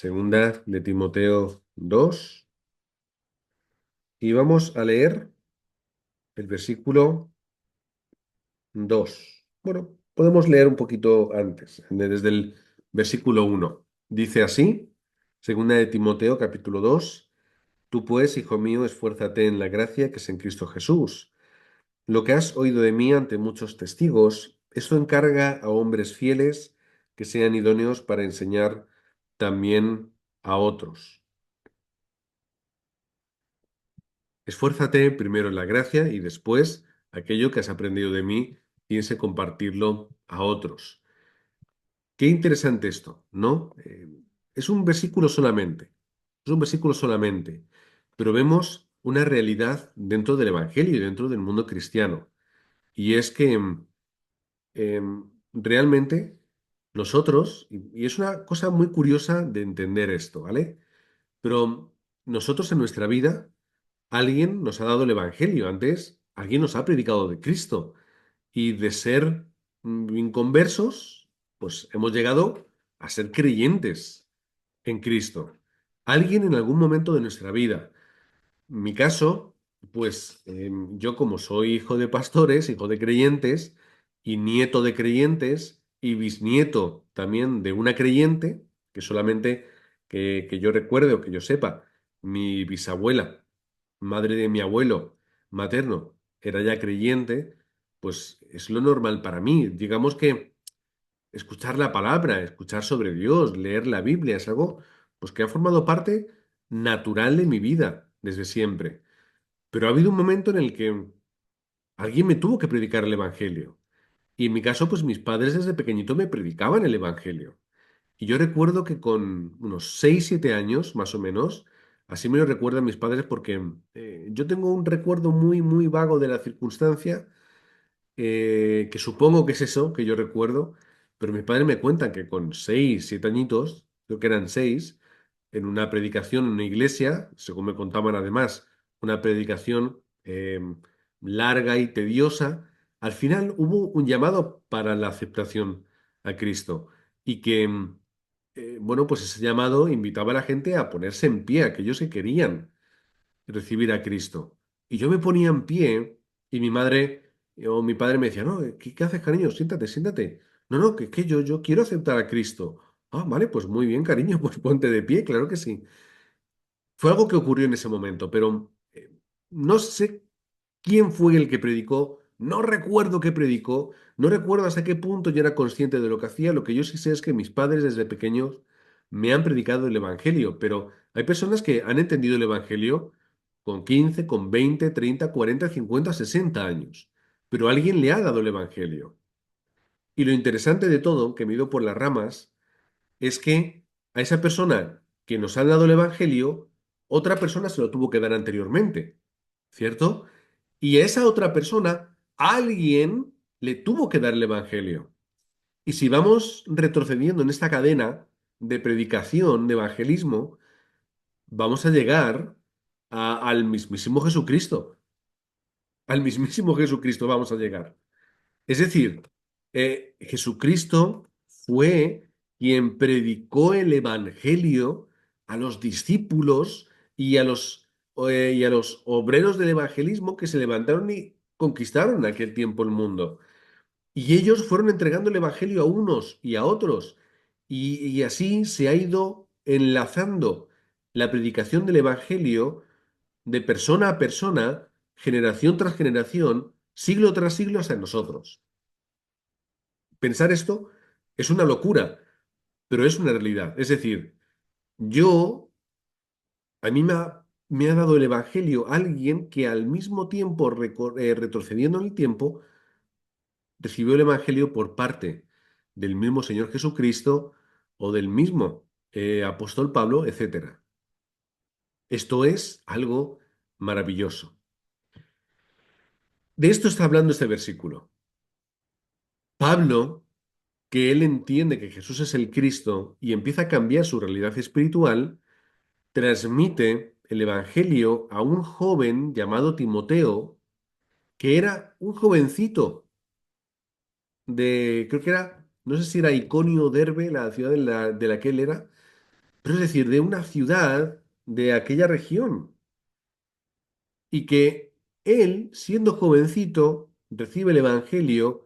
Segunda de Timoteo 2 y vamos a leer el versículo 2. Bueno, podemos leer un poquito antes, desde el versículo 1. Dice así, Segunda de Timoteo capítulo 2. Tú pues, hijo mío, esfuérzate en la gracia que es en Cristo Jesús. Lo que has oído de mí ante muchos testigos, esto encarga a hombres fieles que sean idóneos para enseñar también a otros. Esfuérzate primero en la gracia y después aquello que has aprendido de mí, piense compartirlo a otros. Qué interesante esto, ¿no? Es un versículo solamente, es un versículo solamente, pero vemos una realidad dentro del Evangelio y dentro del mundo cristiano. Y es que realmente nosotros, y es una cosa muy curiosa de entender esto, ¿vale? Pero nosotros en nuestra vida, alguien nos ha dado el Evangelio. Antes, alguien nos ha predicado de Cristo. Y de ser inconversos, pues hemos llegado a ser creyentes en Cristo. Alguien en algún momento de nuestra vida. En mi caso, pues yo como soy hijo de pastores, hijo de creyentes, y nieto de creyentes, y bisnieto también de una creyente, que solamente que yo recuerde o que yo sepa, mi bisabuela, madre de mi abuelo materno, era ya creyente, pues es lo normal para mí. Digamos que escuchar la palabra, escuchar sobre Dios, leer la Biblia, es algo pues que ha formado parte natural de mi vida desde siempre. Pero ha habido un momento en el que alguien me tuvo que predicar el Evangelio. Y en mi caso, pues mis padres desde pequeñito me predicaban el Evangelio. Y yo recuerdo que con unos 6 7 años, más o menos, así me lo recuerdan mis padres porque yo tengo un recuerdo muy, muy vago de la circunstancia, que supongo que es eso que yo recuerdo, pero mis padres me cuentan que con 6 7 añitos, creo que eran 6 en una predicación en una iglesia, según me contaban además, una predicación larga y tediosa, al final hubo un llamado para la aceptación a Cristo y que, bueno, pues ese llamado invitaba a la gente a ponerse en pie, aquellos que querían recibir a Cristo. Y yo me ponía en pie y mi madre o mi padre me decía, no, ¿qué haces, cariño? Siéntate, siéntate. No, no, que yo quiero aceptar a Cristo. Ah, vale, pues muy bien, cariño, pues ponte de pie, claro que sí. Fue algo que ocurrió en ese momento, pero no sé quién fue el que predicó, no recuerdo qué predicó, no recuerdo hasta qué punto yo era consciente de lo que hacía. Lo que yo sí sé es que mis padres desde pequeños me han predicado el Evangelio, pero hay personas que han entendido el Evangelio con 15, con 20, 30, 40, 50, 60 años, pero alguien le ha dado el Evangelio. Y lo interesante de todo, que me he ido por las ramas, es que a esa persona que nos ha dado el Evangelio, otra persona se lo tuvo que dar anteriormente, ¿cierto? Y a esa otra persona, alguien le tuvo que dar el Evangelio. Y si vamos retrocediendo en esta cadena de predicación, de evangelismo, vamos a llegar al mismísimo Jesucristo. Al mismísimo Jesucristo vamos a llegar. Es decir, Jesucristo fue quien predicó el Evangelio a los discípulos y a los obreros del evangelismo que se levantaron y conquistaron en aquel tiempo el mundo. Y ellos fueron entregando el Evangelio a unos y a otros. Y así se ha ido enlazando la predicación del Evangelio de persona a persona, generación tras generación, siglo tras siglo hasta nosotros. Pensar esto es una locura, pero es una realidad. Es decir, yo, a mí me ha dado el Evangelio alguien que al mismo tiempo, retrocediendo en el tiempo, recibió el Evangelio por parte del mismo Señor Jesucristo o del mismo apóstol Pablo, etcétera. Esto es algo maravilloso. De esto está hablando este versículo. Pablo, que él entiende que Jesús es el Cristo y empieza a cambiar su realidad espiritual, transmite el Evangelio a un joven llamado Timoteo, que era un jovencito creo que era, no sé si era Iconio o Derbe, la ciudad de la que él era, pero es decir, de una ciudad de aquella región. Y que él, siendo jovencito, recibe el Evangelio,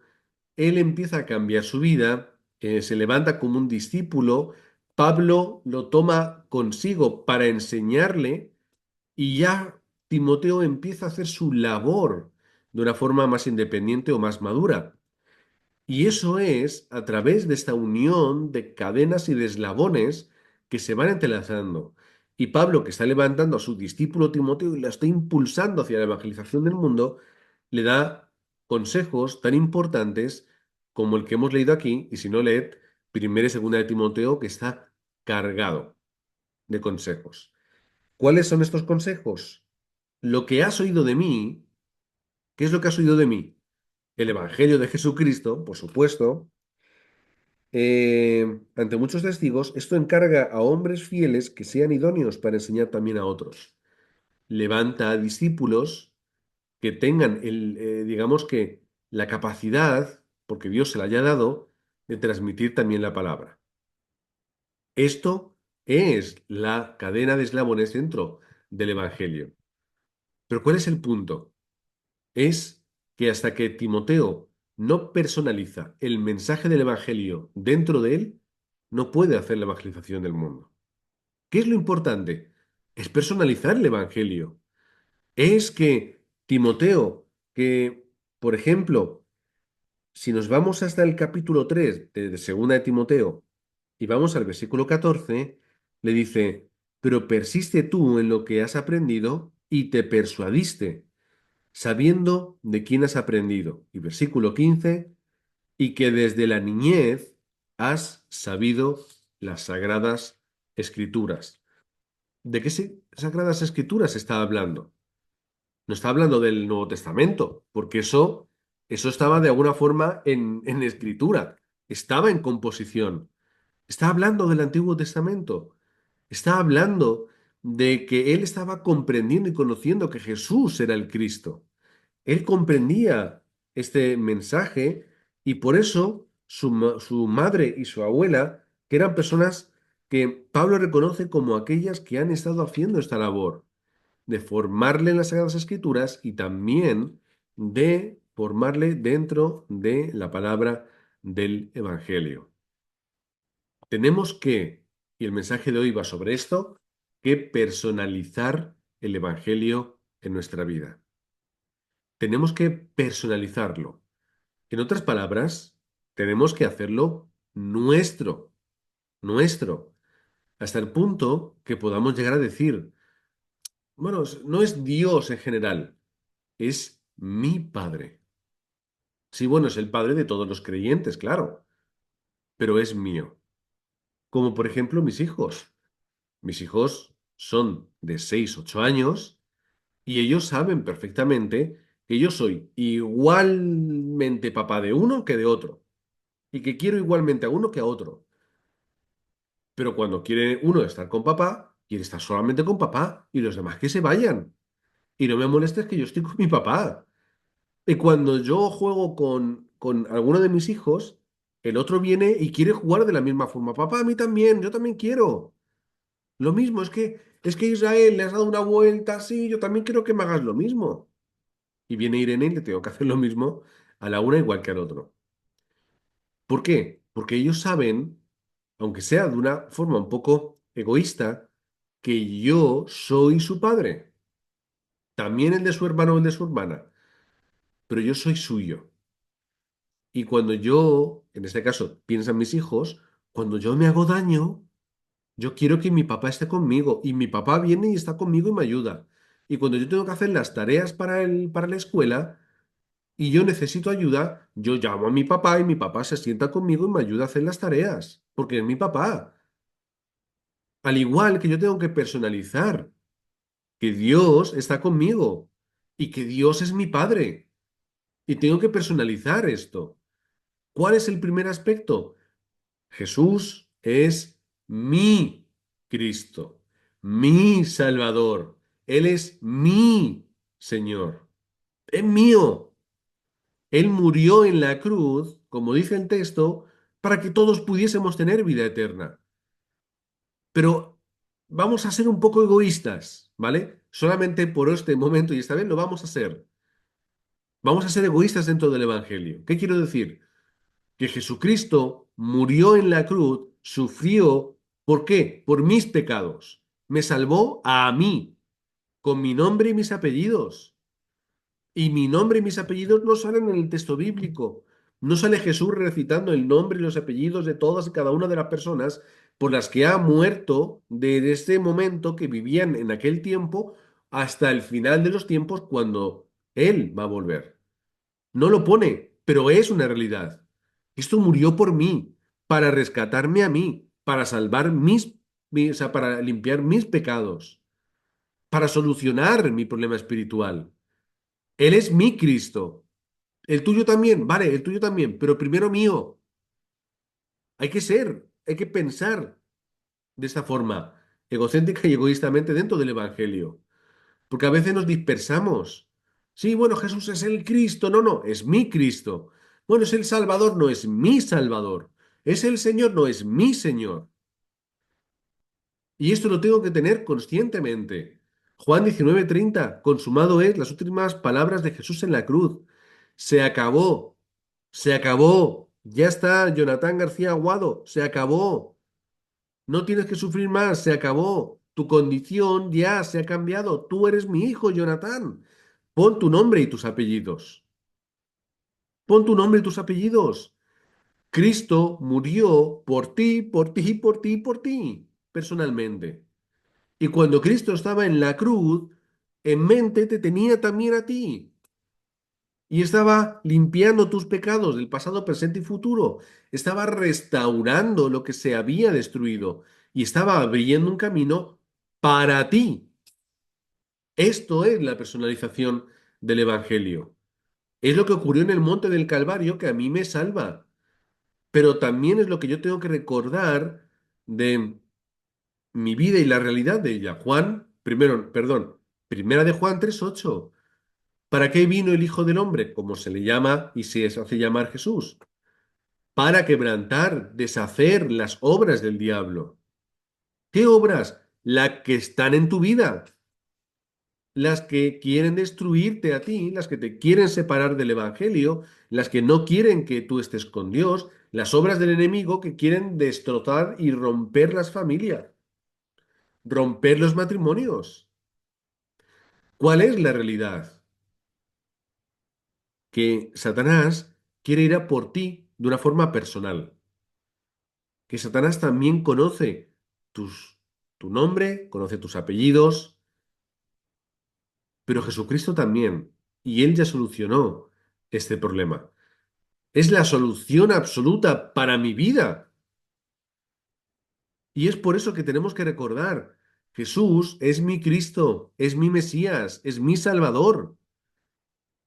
él empieza a cambiar su vida, se levanta como un discípulo, Pablo lo toma consigo para enseñarle y ya Timoteo empieza a hacer su labor de una forma más independiente o más madura. Y eso es a través de esta unión de cadenas y de eslabones que se van entrelazando. Y Pablo, que está levantando a su discípulo Timoteo y lo está impulsando hacia la evangelización del mundo, le da consejos tan importantes como el que hemos leído aquí, y si no, leed primera y segunda de Timoteo, que está cargado de consejos. ¿Cuáles son estos consejos? Lo que has oído de mí, ¿qué es lo que has oído de mí? El Evangelio de Jesucristo, por supuesto. Ante muchos testigos, esto encarga a hombres fieles que sean idóneos para enseñar también a otros. Levanta a discípulos que tengan digamos que la capacidad, porque Dios se la haya dado, de transmitir también la palabra. Esto es la cadena de eslabones dentro del Evangelio. Pero ¿cuál es el punto? Es que hasta que Timoteo no personaliza el mensaje del Evangelio dentro de él, no puede hacer la evangelización del mundo. ¿Qué es lo importante? Es personalizar el Evangelio. Es que Timoteo, que, por ejemplo, si nos vamos hasta el capítulo 3 de Segunda de Timoteo y vamos al versículo 14, le dice, pero persiste tú en lo que has aprendido y te persuadiste sabiendo de quién has aprendido. Y versículo 15, y que desde la niñez has sabido las sagradas escrituras. ¿De qué sagradas escrituras está hablando? No está hablando del Nuevo Testamento, porque eso estaba de alguna forma en escritura, estaba en composición. Está hablando del Antiguo Testamento, está hablando de que él estaba comprendiendo y conociendo que Jesús era el Cristo. Él comprendía este mensaje y por eso su madre y su abuela, que eran personas que Pablo reconoce como aquellas que han estado haciendo esta labor, de formarle en las Sagradas Escrituras y también de formarle dentro de la palabra del Evangelio. Tenemos que, y el mensaje de hoy va sobre esto, que personalizar el Evangelio en nuestra vida. Tenemos que personalizarlo. En otras palabras, tenemos que hacerlo nuestro, nuestro, hasta el punto que podamos llegar a decir, bueno, no es Dios en general, es mi Padre. Sí, bueno, es el Padre de todos los creyentes, claro, pero es mío. Como por ejemplo mis hijos. Mis hijos son de 6, 8 años y ellos saben perfectamente que yo soy igualmente papá de uno que de otro y que quiero igualmente a uno que a otro. Pero cuando quiere uno estar con papá, quiere estar solamente con papá y los demás que se vayan. Y no me molestes que yo estoy con mi papá. Y cuando yo juego con alguno de mis hijos, el otro viene y quiere jugar de la misma forma. Papá, a mí también, yo también quiero. Lo mismo, es que Israel le has dado una vuelta así, yo también quiero que me hagas lo mismo. Y viene Irene y le tengo que hacer lo mismo a la una igual que al otro. ¿Por qué? Porque ellos saben, aunque sea de una forma un poco egoísta, que yo soy su padre, también el de su hermano o el de su hermana, pero yo soy suyo. Y cuando yo, en este caso, piensan mis hijos, cuando yo me hago daño, yo quiero que mi papá esté conmigo y mi papá viene y está conmigo y me ayuda. Y cuando yo tengo que hacer las tareas para la escuela y yo necesito ayuda, yo llamo a mi papá y mi papá se sienta conmigo y me ayuda a hacer las tareas, porque es mi papá. Al igual que yo tengo que personalizar que Dios está conmigo y que Dios es mi Padre. Y tengo que personalizar esto. ¿Cuál es el primer aspecto? Jesús es mi Cristo, mi Salvador. Él es mi Señor. Es mío. Él murió en la cruz, como dice el texto, para que todos pudiésemos tener vida eterna. Pero vamos a ser un poco egoístas, ¿vale? Solamente por este momento y esta vez lo vamos a hacer. Vamos a ser egoístas dentro del Evangelio. ¿Qué quiero decir? Que Jesucristo murió en la cruz, sufrió, ¿por qué? Por mis pecados. Me salvó a mí, con mi nombre y mis apellidos. Y mi nombre y mis apellidos no salen en el texto bíblico. No sale Jesús recitando el nombre y los apellidos de todas y cada una de las personas por las que ha muerto desde este momento que vivían en aquel tiempo hasta el final de los tiempos cuando Él va a volver. No lo pone, pero es una realidad. Esto murió por mí, para rescatarme a mí, para salvar o sea, para limpiar mis pecados, para solucionar mi problema espiritual. Él es mi Cristo. El tuyo también, vale, el tuyo también, pero primero mío. Hay que pensar de esta forma, egocéntrica y egoístamente dentro del Evangelio. Porque a veces nos dispersamos. Sí, bueno, Jesús es el Cristo. No, no, es mi Cristo. Bueno, es el Salvador, no es mi Salvador. Es el Señor, no es mi Señor. Y esto lo tengo que tener conscientemente. Juan 19:30, consumado es las últimas palabras de Jesús en la cruz. Se acabó, se acabó. Ya está, Jonathan García Aguado, se acabó. No tienes que sufrir más, se acabó. Tu condición ya se ha cambiado. Tú eres mi hijo, Jonathan. Pon tu nombre y tus apellidos. Pon tu nombre y tus apellidos. Cristo murió por ti, por ti, por ti, por ti, personalmente. Y cuando Cristo estaba en la cruz, en mente te tenía también a ti. Y estaba limpiando tus pecados del pasado, presente y futuro. Estaba restaurando lo que se había destruido. Y estaba abriendo un camino para ti. Esto es la personalización del Evangelio. Es lo que ocurrió en el monte del Calvario que a mí me salva. Pero también es lo que yo tengo que recordar de mi vida y la realidad de ella. Juan, primero, perdón, primera de Juan 3:8. ¿Para qué vino el Hijo del Hombre? Como se le llama y se hace llamar Jesús. Para quebrantar, deshacer las obras del diablo. ¿Qué obras? Las que están en tu vida. Las que quieren destruirte a ti, las que te quieren separar del Evangelio, las que no quieren que tú estés con Dios, las obras del enemigo que quieren destrozar y romper las familias, romper los matrimonios. ¿Cuál es la realidad? Que Satanás quiere ir a por ti de una forma personal. Que Satanás también conoce tu nombre, conoce tus apellidos, pero Jesucristo también. Y Él ya solucionó este problema. Es la solución absoluta para mi vida. Y es por eso que tenemos que recordar, Jesús es mi Cristo, es mi Mesías, es mi Salvador.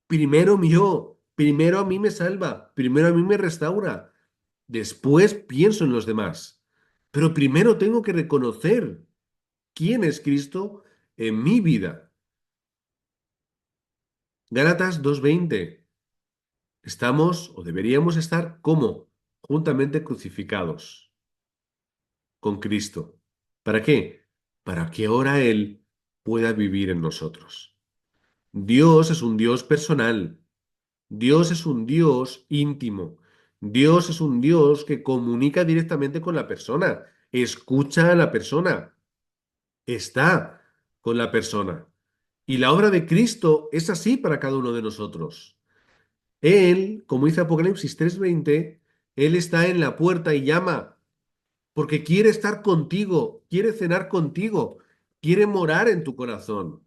Primero yo, primero a mí me salva, primero a mí me restaura. Después pienso en los demás. Pero primero tengo que reconocer quién es Cristo en mi vida. Gálatas 2:20. Estamos o deberíamos estar como juntamente crucificados con Cristo. ¿Para qué? Para que ahora Él pueda vivir en nosotros. Dios es un Dios personal. Dios es un Dios íntimo. Dios es un Dios que comunica directamente con la persona, escucha a la persona, está con la persona. Y la obra de Cristo es así para cada uno de nosotros. Él, como dice Apocalipsis 3:20, Él está en la puerta y llama, porque quiere estar contigo, quiere cenar contigo, quiere morar en tu corazón,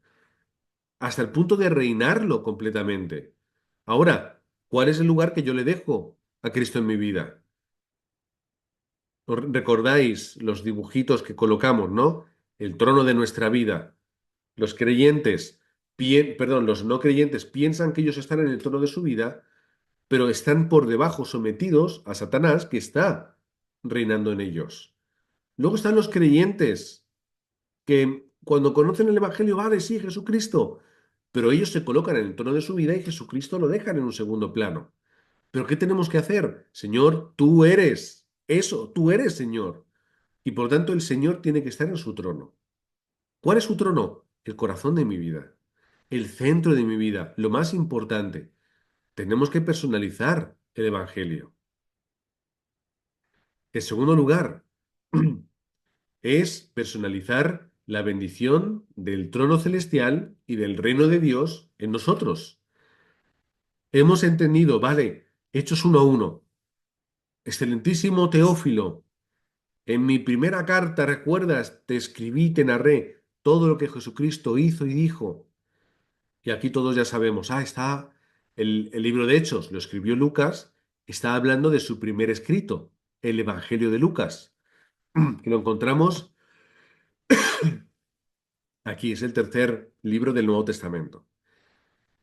hasta el punto de reinarlo completamente. Ahora, ¿cuál es el lugar que yo le dejo a Cristo en mi vida? ¿Os recordáis los dibujitos que colocamos, ¿no? El trono de nuestra vida. Los creyentes, perdón, los no creyentes piensan que ellos están en el trono de su vida, pero están por debajo sometidos a Satanás que está reinando en ellos. Luego están los creyentes que cuando conocen el Evangelio, vale, sí, Jesucristo, pero ellos se colocan en el trono de su vida y Jesucristo lo dejan en un segundo plano. ¿Pero qué tenemos que hacer? Señor, tú eres eso, tú eres Señor. Y por tanto el Señor tiene que estar en su trono. ¿Cuál es su trono? El corazón de mi vida, el centro de mi vida, lo más importante. Tenemos que personalizar el Evangelio. En segundo lugar, es personalizar la bendición del trono celestial y del reino de Dios en nosotros. Hemos entendido, vale, Hechos 1:1. Excelentísimo Teófilo, en mi primera carta, ¿recuerdas? Te escribí, te narré todo lo que Jesucristo hizo y dijo. Y aquí todos ya sabemos, está el libro de Hechos, lo escribió Lucas, está hablando de su primer escrito, el Evangelio de Lucas, que lo encontramos aquí, es el tercer libro del Nuevo Testamento.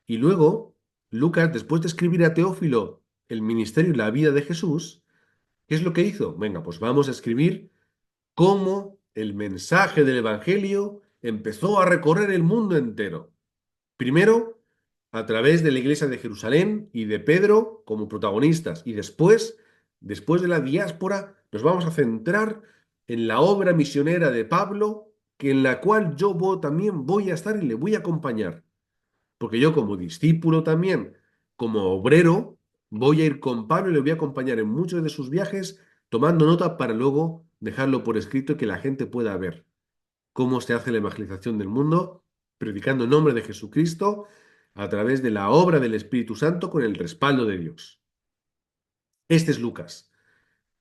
Y luego, Lucas, después de escribir a Teófilo el ministerio y la vida de Jesús, ¿qué es lo que hizo? Venga, pues vamos a escribir cómo el mensaje del Evangelio empezó a recorrer el mundo entero. Primero, a través de la iglesia de Jerusalén y de Pedro como protagonistas. Y después de la diáspora, nos vamos a centrar en la obra misionera de Pablo, que en la cual también voy a estar y le voy a acompañar. Porque yo como discípulo también, como obrero, voy a ir con Pablo y le voy a acompañar en muchos de sus viajes, tomando nota para luego dejarlo por escrito y que la gente pueda ver cómo se hace la evangelización del mundo, predicando el nombre de Jesucristo a través de la obra del Espíritu Santo con el respaldo de Dios. Este es Lucas.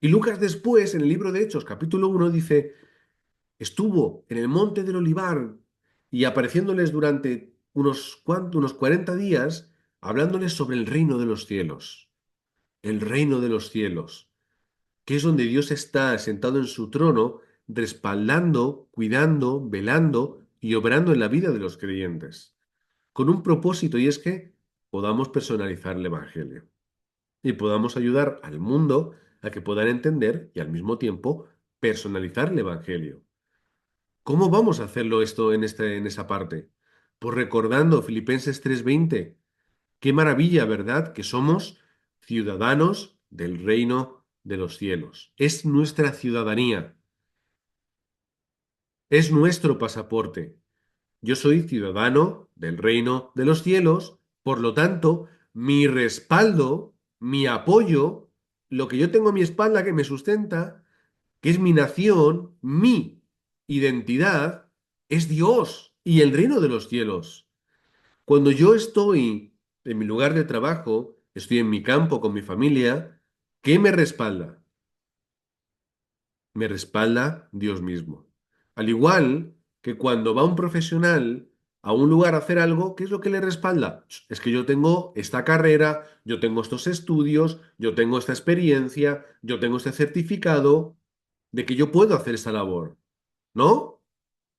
Y Lucas después, en el libro de Hechos, capítulo 1, dice, estuvo en el monte del Olivar y apareciéndoles durante unos 40 días, hablándoles sobre el reino de los cielos. El reino de los cielos, que es donde Dios está sentado en su trono, respaldando, cuidando, velando y obrando en la vida de los creyentes, con un propósito y es que podamos personalizar el Evangelio y podamos ayudar al mundo a que puedan entender y al mismo tiempo personalizar el Evangelio. ¿Cómo vamos a hacerlo esto en esa parte? Pues recordando Filipenses 3:20. Qué maravilla, ¿verdad? Que somos ciudadanos del reino de los cielos. Es nuestra ciudadanía, es nuestro pasaporte. Yo soy ciudadano del reino de los cielos, por lo tanto, mi respaldo, mi apoyo, lo que yo tengo a mi espalda que me sustenta, que es mi nación, mi identidad, es Dios y el reino de los cielos. Cuando yo estoy en mi lugar de trabajo, estoy en mi campo con mi familia, ¿qué me respalda? Me respalda Dios mismo. Al igual que cuando va un profesional a un lugar a hacer algo, ¿qué es lo que le respalda? Es que yo tengo esta carrera, yo tengo estos estudios, yo tengo esta experiencia, yo tengo este certificado de que yo puedo hacer esta labor, ¿no?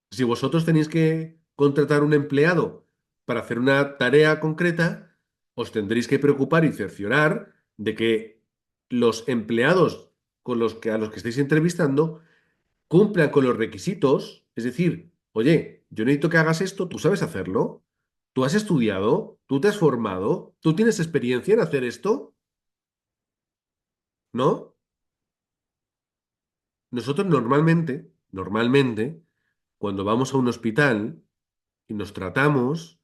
Si vosotros tenéis que contratar un empleado para hacer una tarea concreta, os tendréis que preocupar y cerciorar de que los empleados a los que estáis entrevistando cumplan con los requisitos. Es decir, oye, yo necesito que hagas esto, tú sabes hacerlo, tú has estudiado, tú te has formado, tú tienes experiencia en hacer esto, ¿no? Nosotros normalmente, cuando vamos a un hospital y nos tratamos,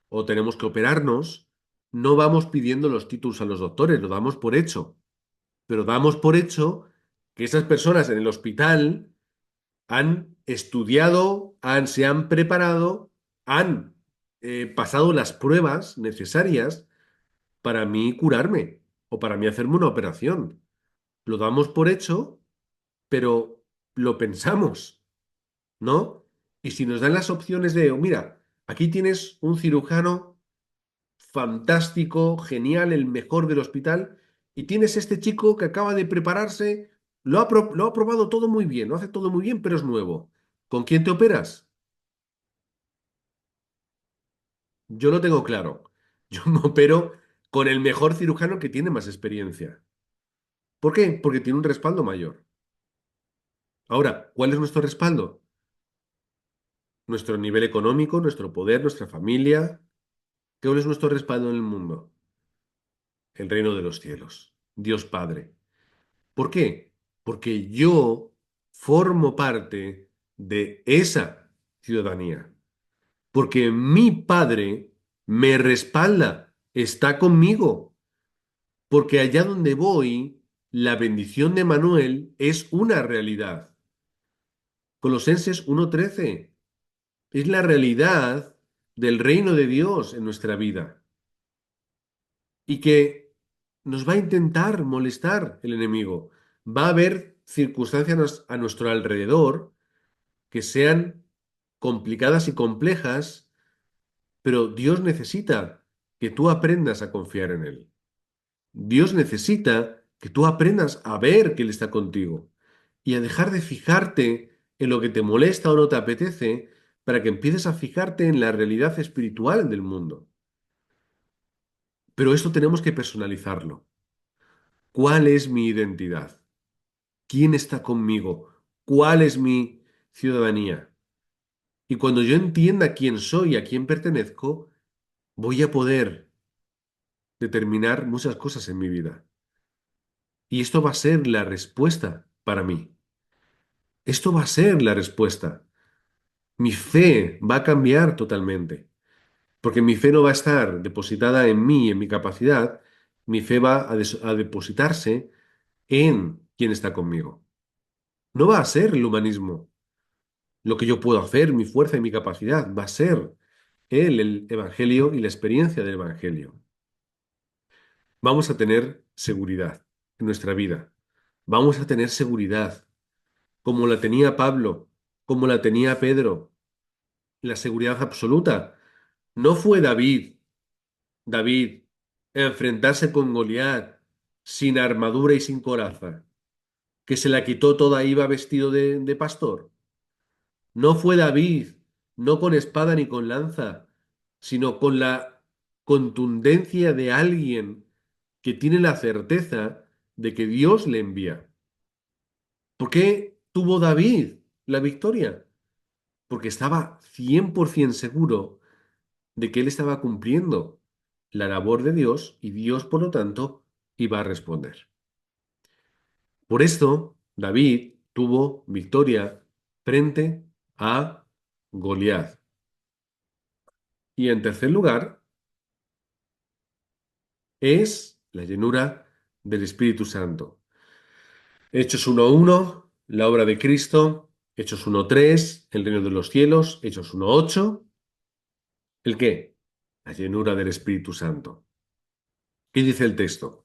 o tenemos que operarnos, no vamos pidiendo los títulos a los doctores, lo damos por hecho. Pero damos por hecho que esas personas en el hospital han estudiado, se han preparado, han pasado las pruebas necesarias para mí curarme o para mí hacerme una operación. Lo damos por hecho, pero lo pensamos, ¿no? Y si nos dan las opciones de, mira, aquí tienes un cirujano fantástico, genial, el mejor del hospital. Y tienes este chico que acaba de prepararse, lo ha probado todo muy bien, lo hace todo muy bien, pero es nuevo. ¿Con quién te operas? Yo lo tengo claro. Yo me opero con el mejor cirujano que tiene más experiencia. ¿Por qué? Porque tiene un respaldo mayor. Ahora, ¿cuál es nuestro respaldo? Nuestro nivel económico, nuestro poder, nuestra familia. ¿Cuál es nuestro respaldo en el mundo? El reino de los cielos. Dios Padre. ¿Por qué? Porque yo formo parte de esa ciudadanía, porque mi Padre me respalda, está conmigo, porque allá donde voy, la bendición de Manuel es una realidad. Colosenses 1:13 es la realidad del reino de Dios en nuestra vida y que nos va a intentar molestar el enemigo. Va a haber circunstancias a nuestro alrededor que sean complicadas y complejas, pero Dios necesita que tú aprendas a confiar en Él. Dios necesita que tú aprendas a ver que Él está contigo y a dejar de fijarte en lo que te molesta o no te apetece para que empieces a fijarte en la realidad espiritual del mundo. Pero esto tenemos que personalizarlo. ¿Cuál es mi identidad? ¿Quién está conmigo? ¿Cuál es mi ciudadanía? Y cuando yo entienda quién soy y a quién pertenezco, voy a poder determinar muchas cosas en mi vida. Y esto va a ser la respuesta para mí. Esto va a ser la respuesta. Mi fe va a cambiar totalmente, porque mi fe no va a estar depositada en mí, en mi capacidad, mi fe va a depositarse en quien está conmigo. No va a ser el humanismo, lo que yo puedo hacer, mi fuerza y mi capacidad, va a ser Él, el Evangelio y la experiencia del Evangelio. Vamos a tener seguridad en nuestra vida. Vamos a tener seguridad, como la tenía Pablo, como la tenía Pedro, la seguridad absoluta. No fue David, a enfrentarse con Goliat sin armadura y sin coraza, que se la quitó toda, iba vestido de pastor. No fue David, no con espada ni con lanza, sino con la contundencia de alguien que tiene la certeza de que Dios le envía. ¿Por qué tuvo David la victoria? Porque estaba 100% seguro de que él estaba cumpliendo la labor de Dios y Dios, por lo tanto, iba a responder. Por esto, David tuvo victoria frente a Goliat. Y en tercer lugar, es la llenura del Espíritu Santo. Hechos 1:1, la obra de Cristo. Hechos 1:3, el reino de los cielos. Hechos 1:8, ¿el qué? La llenura del Espíritu Santo. ¿Qué dice el texto?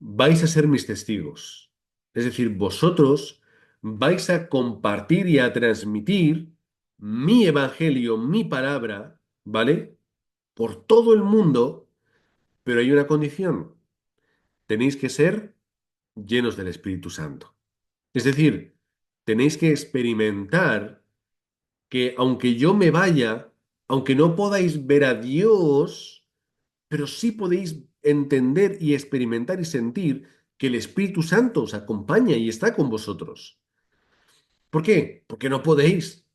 Vais a ser mis testigos. Es decir, vosotros vais a compartir y a transmitir mi evangelio, mi palabra, ¿vale? Por todo el mundo, pero hay una condición. Tenéis que ser llenos del Espíritu Santo. Es decir, tenéis que experimentar que aunque yo me vaya, aunque no podáis ver a Dios, pero sí podéis entender y experimentar y sentir que el Espíritu Santo os acompaña y está con vosotros. ¿Por qué? Porque no podéis,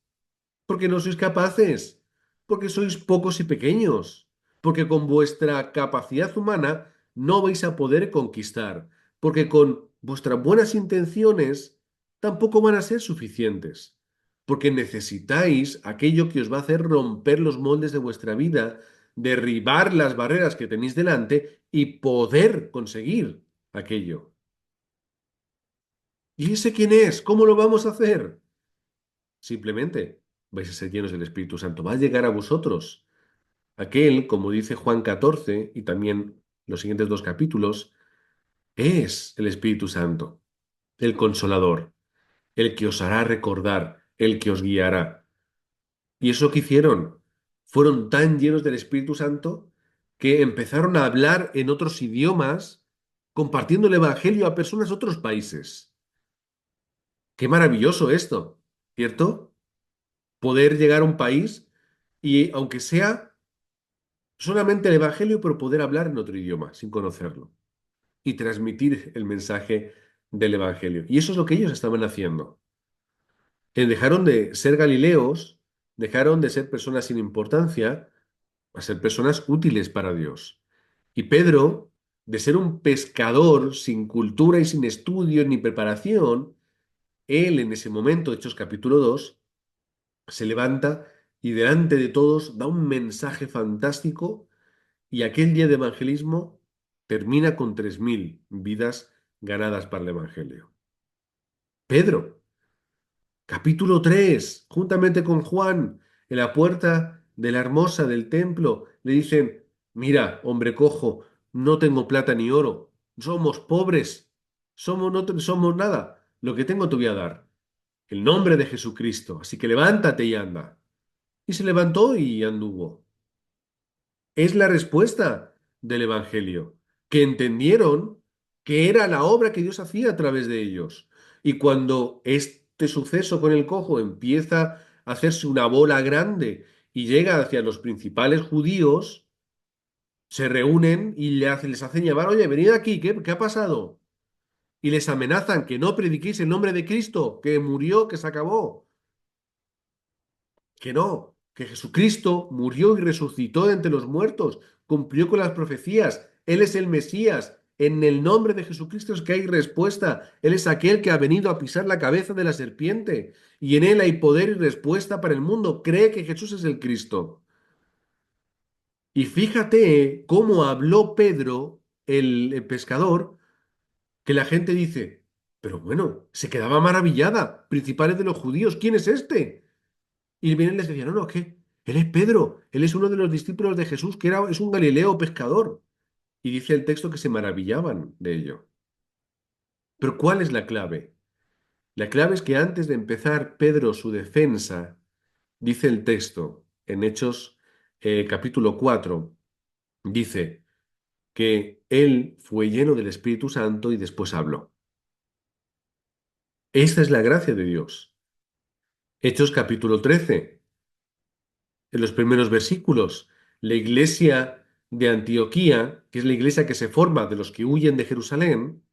porque no sois capaces, porque sois pocos y pequeños, porque con vuestra capacidad humana no vais a poder conquistar, porque con vuestras buenas intenciones tampoco van a ser suficientes, porque necesitáis aquello que os va a hacer romper los moldes de vuestra vida, derribar las barreras que tenéis delante y poder conseguir aquello. ¿Y ese quién es? ¿Cómo lo vamos a hacer? Simplemente vais a ser llenos del Espíritu Santo. Va a llegar a vosotros. Aquel, como dice Juan 14 y también los siguientes dos capítulos, es el Espíritu Santo, el Consolador, el que os hará recordar, el que os guiará. Y eso que hicieron, fueron tan llenos del Espíritu Santo que empezaron a hablar en otros idiomas, compartiendo el Evangelio a personas de otros países. Qué maravilloso esto, ¿cierto? Poder llegar a un país y aunque sea solamente el Evangelio, pero poder hablar en otro idioma sin conocerlo y transmitir el mensaje del Evangelio. Y eso es lo que ellos estaban haciendo. Dejaron de ser galileos, dejaron de ser personas sin importancia a ser personas útiles para Dios. Y Pedro, de ser un pescador sin cultura y sin estudio ni preparación, Él en ese momento, Hechos capítulo 2, se levanta y delante de todos da un mensaje fantástico y aquel día de evangelismo termina con 3.000 vidas ganadas para el Evangelio. Pedro, capítulo 3, juntamente con Juan, en la puerta de la hermosa del templo, le dicen, mira, hombre cojo, no tengo plata ni oro, somos pobres, somos nada, lo que tengo te voy a dar, el nombre de Jesucristo, así que levántate y anda. Y se levantó y anduvo. Es la respuesta del Evangelio, que entendieron que era la obra que Dios hacía a través de ellos. Y cuando este suceso con el cojo empieza a hacerse una bola grande y llega hacia los principales judíos, se reúnen y les hacen llamar, oye, venid aquí, ¿qué ha pasado? Y les amenazan que no prediquéis el nombre de Cristo, que murió, que se acabó. Que no, que Jesucristo murió y resucitó de entre los muertos, cumplió con las profecías, Él es el Mesías, en el nombre de Jesucristo es que hay respuesta, Él es aquel que ha venido a pisar la cabeza de la serpiente y en Él hay poder y respuesta para el mundo, cree que Jesús es el Cristo. Y fíjate cómo habló Pedro, el pescador, que la gente dice, pero bueno, se quedaba maravillada, principales de los judíos, ¿quién es este? Y vienen y les decía, no, no, ¿qué? Él es Pedro, él es uno de los discípulos de Jesús, es un Galileo pescador. Y dice el texto que se maravillaban de ello. Pero ¿cuál es la clave? La clave es que antes de empezar Pedro su defensa, dice el texto en Hechos capítulo 4, dice que él fue lleno del Espíritu Santo y después habló. Esta es la gracia de Dios. Hechos capítulo 13. En los primeros versículos, la iglesia de Antioquía, que es la iglesia que se forma de los que huyen de Jerusalén,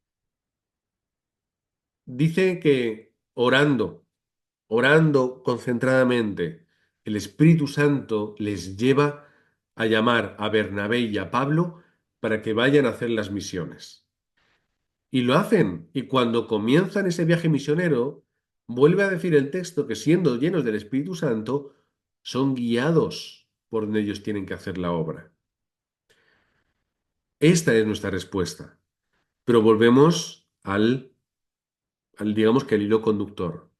dice que orando concentradamente, el Espíritu Santo les lleva a llamar a Bernabé y a Pablo para que vayan a hacer las misiones. Y lo hacen. Y cuando comienzan ese viaje misionero, vuelve a decir el texto que siendo llenos del Espíritu Santo, son guiados por donde ellos tienen que hacer la obra. Esta es nuestra respuesta. Pero volvemos digamos que el hilo conductor.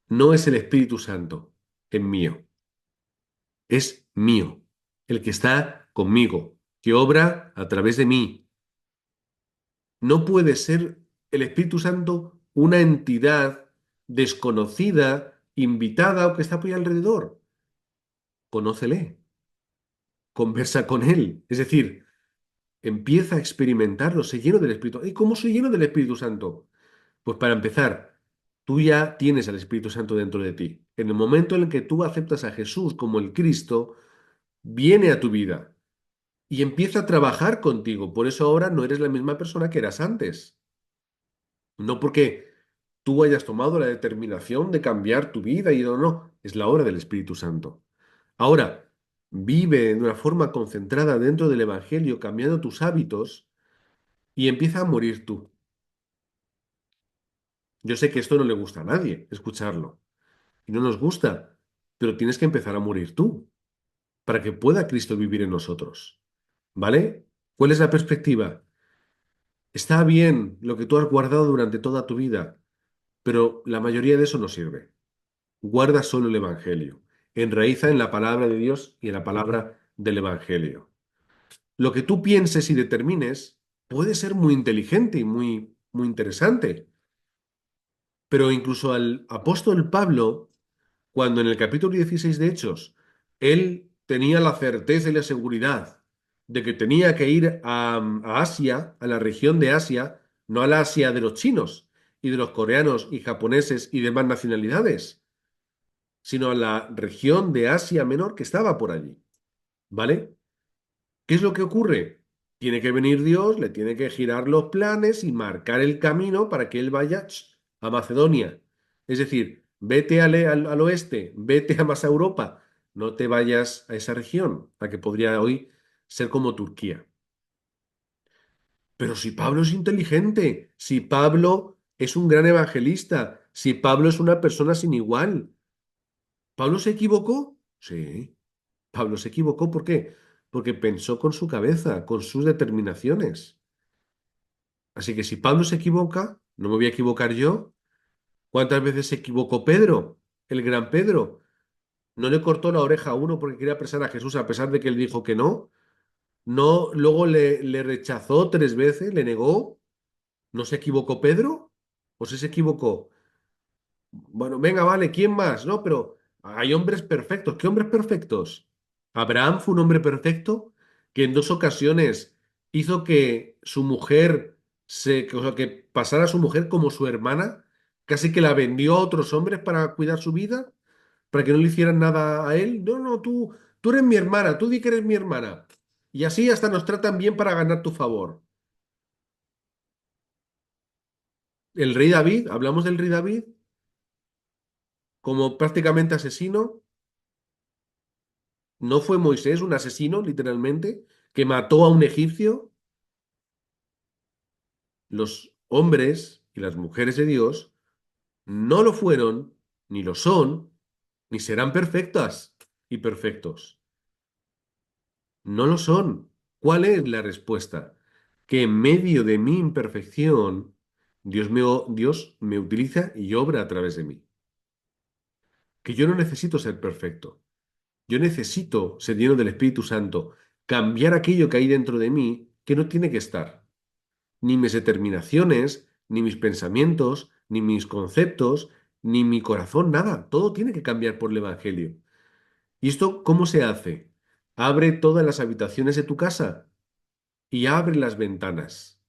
No es el Espíritu Santo en mío, es mío, el que está conmigo, que obra a través de mí. No puede ser el Espíritu Santo una entidad desconocida, invitada o que está por ahí alrededor. Conócele, conversa con él. Es decir, empieza a experimentarlo, se lleno del Espíritu. ¿Y cómo soy lleno del Espíritu Santo? Pues para empezar, tú ya tienes al Espíritu Santo dentro de ti. En el momento en el que tú aceptas a Jesús como el Cristo, viene a tu vida y empieza a trabajar contigo. Por eso ahora no eres la misma persona que eras antes. No porque tú hayas tomado la determinación de cambiar tu vida y no, es la obra del Espíritu Santo. Ahora, vive de una forma concentrada dentro del Evangelio, cambiando tus hábitos y empieza a morir tú. Yo sé que esto no le gusta a nadie, escucharlo, y no nos gusta, pero tienes que empezar a morir tú para que pueda Cristo vivir en nosotros. ¿Vale? ¿Cuál es la perspectiva? Está bien lo que tú has guardado durante toda tu vida, pero la mayoría de eso no sirve. Guarda solo el Evangelio. Enraiza en la palabra de Dios y en la palabra del Evangelio. Lo que tú pienses y determines puede ser muy inteligente y muy interesante, pero incluso al apóstol Pablo, cuando en el capítulo 16 de Hechos, él tenía la certeza y la seguridad de que tenía que ir a Asia, a la región de Asia, no a la Asia de los chinos y de los coreanos y japoneses y demás nacionalidades, sino a la región de Asia Menor que estaba por allí. ¿Vale? ¿Qué es lo que ocurre? Tiene que venir Dios, le tiene que girar los planes y marcar el camino para que él vaya a Macedonia. Es decir, vete al oeste, vete a más a Europa, no te vayas a esa región, la que podría hoy ser como Turquía. Pero si Pablo es inteligente, si Pablo es un gran evangelista, Si Pablo es una persona sin igual. ¿Pablo se equivocó? Sí. Pablo se equivocó, ¿por qué? Porque pensó con su cabeza, con sus determinaciones. Así que si Pablo se equivoca, no me voy a equivocar yo. ¿Cuántas veces se equivocó Pedro, el gran Pedro? No le cortó la oreja a uno porque quería apresar a Jesús a pesar de que él dijo que no. No, luego le rechazó 3 veces, le negó. ¿No se equivocó Pedro? ¿O sí se equivocó? Bueno, venga, vale, ¿quién más? No, pero hay hombres perfectos. ¿Qué hombres perfectos? Abraham fue un hombre perfecto que en 2 ocasiones hizo que su mujer o sea, que pasara a su mujer como su hermana, casi que la vendió a otros hombres para cuidar su vida, para que no le hicieran nada a él. No, no, tú eres mi hermana, tú di que eres mi hermana. Y así hasta nos tratan bien para ganar tu favor. El rey David, hablamos del rey David como prácticamente asesino. ¿No fue Moisés un asesino, literalmente, que mató a un egipcio? Los hombres y las mujeres de Dios no lo fueron, ni lo son, ni serán perfectas y perfectos. No lo son. ¿Cuál es la respuesta? Que en medio de mi imperfección, Dios me utiliza y obra a través de mí. Que yo no necesito ser perfecto. Yo necesito ser lleno del Espíritu Santo, cambiar aquello que hay dentro de mí que no tiene que estar. Ni mis determinaciones, ni mis pensamientos, ni mis conceptos, ni mi corazón, nada. Todo tiene que cambiar por el Evangelio. ¿Y esto cómo se hace? Abre todas las habitaciones de tu casa y abre las ventanas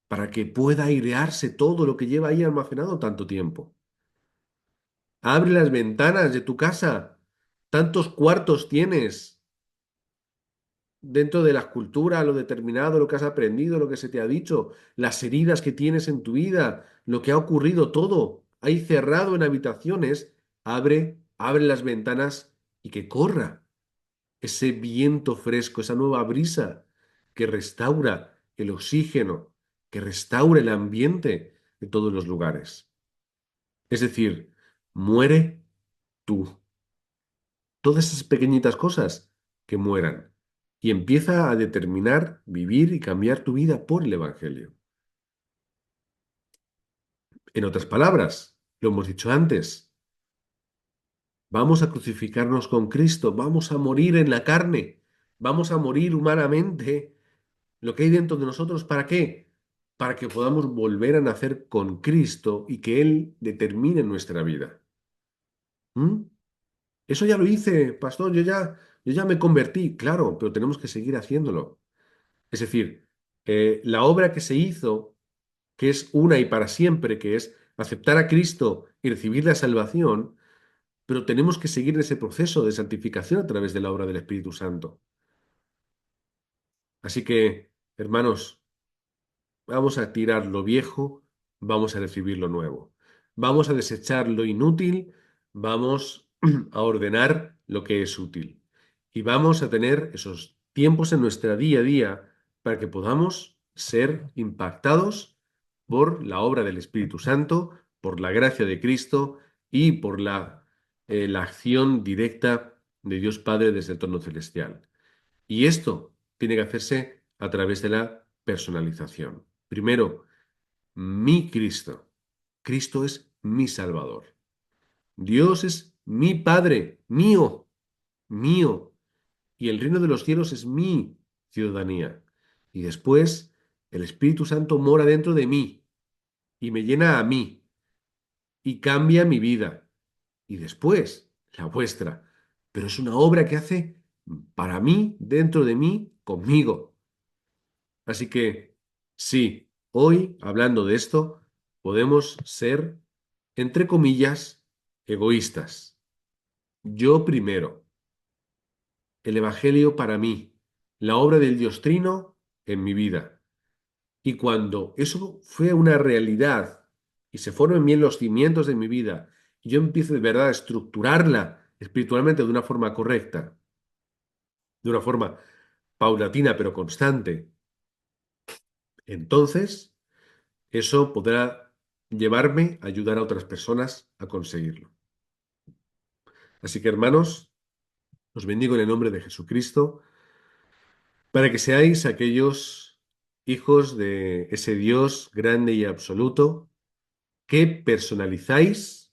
para que pueda airearse todo lo que lleva ahí almacenado tanto tiempo. Abre las ventanas de tu casa. Tantos cuartos tienes dentro de la cultura, lo determinado, lo que has aprendido, lo que se te ha dicho, las heridas que tienes en tu vida, lo que ha ocurrido, todo, ahí cerrado en habitaciones, abre las ventanas y que corra ese viento fresco, esa nueva brisa que restaura el oxígeno, que restaura el ambiente de todos los lugares. Es decir, muere tú. Todas esas pequeñitas cosas que mueran y empieza a determinar vivir y cambiar tu vida por el Evangelio. En otras palabras, lo hemos dicho antes, vamos a crucificarnos con Cristo, vamos a morir en la carne, vamos a morir humanamente, lo que hay dentro de nosotros, ¿para qué? Para que podamos volver a nacer con Cristo y que Él determine nuestra vida. ¿Mm? Eso ya lo hice, pastor, yo ya me convertí, claro, pero tenemos que seguir haciéndolo. Es decir, la obra que se hizo, que es una y para siempre, que es aceptar a Cristo y recibir la salvación, pero tenemos que seguir en ese proceso de santificación a través de la obra del Espíritu Santo. Así que, hermanos, vamos a tirar lo viejo, vamos a recibir lo nuevo. Vamos a desechar lo inútil, vamos a ordenar lo que es útil. Y vamos a tener esos tiempos en nuestra día a día para que podamos ser impactados por la obra del Espíritu Santo, por la gracia de Cristo y por la acción directa de Dios Padre desde el trono celestial. Y esto tiene que hacerse a través de la personalización. Primero, mi Cristo. Cristo es mi Salvador. Dios es mi Padre, mío, mío. Y el reino de los cielos es mi ciudadanía. Y después, el Espíritu Santo mora dentro de mí y me llena a mí y cambia mi vida. Y después, la vuestra. Pero es una obra que hace para mí, dentro de mí, conmigo. Así que sí, hoy, hablando de esto, podemos ser, entre comillas, egoístas. Yo primero, el Evangelio para mí, la obra del Dios Trino en mi vida. Y cuando eso fue una realidad y se formen bien los cimientos de mi vida, y yo empiezo de verdad a estructurarla espiritualmente de una forma correcta, de una forma paulatina pero constante, entonces eso podrá llevarme a ayudar a otras personas a conseguirlo. Así que, hermanos, os bendigo en el nombre de Jesucristo para que seáis aquellos hijos de ese Dios grande y absoluto que personalizáis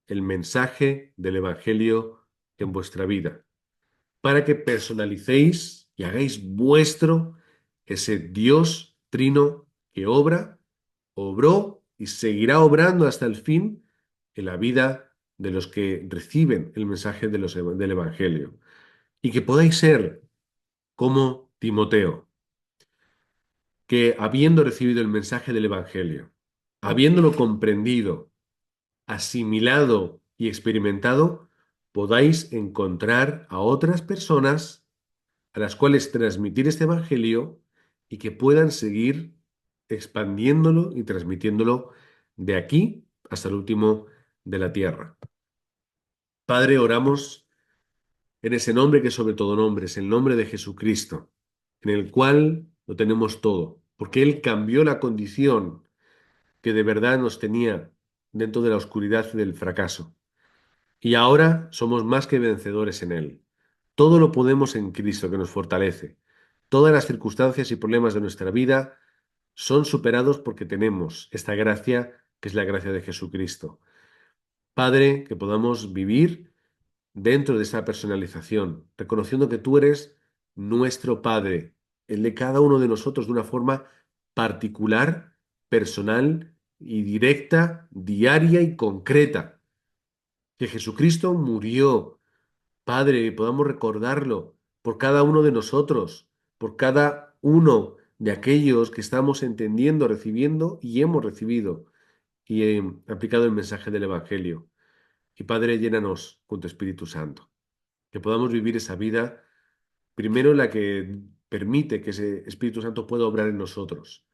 el mensaje del Evangelio en vuestra vida, para que personalicéis y hagáis vuestro ese Dios trino que obra, obró y seguirá obrando hasta el fin en la vida de los que reciben el mensaje del Evangelio. Y que podáis ser como Timoteo, que habiendo recibido el mensaje del Evangelio, habiéndolo comprendido, asimilado y experimentado, podáis encontrar a otras personas a las cuales transmitir este Evangelio y que puedan seguir expandiéndolo y transmitiéndolo de aquí hasta el último de la tierra. Padre, oramos en ese nombre que es sobre todo nombre, es el nombre de Jesucristo, en el cual lo tenemos todo, porque Él cambió la condición que de verdad nos tenía dentro de la oscuridad y del fracaso. Y ahora somos más que vencedores en Él. Todo lo podemos en Cristo que nos fortalece. Todas las circunstancias y problemas de nuestra vida son superados porque tenemos esta gracia que es la gracia de Jesucristo. Padre, que podamos vivir dentro de esa personalización, reconociendo que tú eres nuestro Padre, el de cada uno de nosotros de una forma particular, personal y directa, diaria y concreta. Que Jesucristo murió, Padre, y podamos recordarlo por cada uno de nosotros, por cada uno de aquellos que estamos entendiendo, recibiendo y hemos recibido y aplicado el mensaje del Evangelio. Y Padre, llénanos con tu Espíritu Santo, que podamos vivir esa vida, primero la que permite que ese Espíritu Santo pueda obrar en nosotros.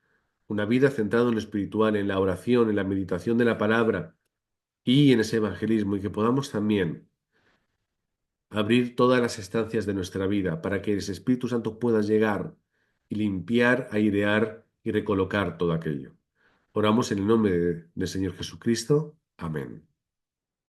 Una vida centrada en lo espiritual, en la oración, en la meditación de la palabra y en ese evangelismo, y que podamos también abrir todas las estancias de nuestra vida para que ese Espíritu Santo pueda llegar y limpiar, airear y recolocar todo aquello. Oramos en el nombre del Señor Jesucristo. Amén.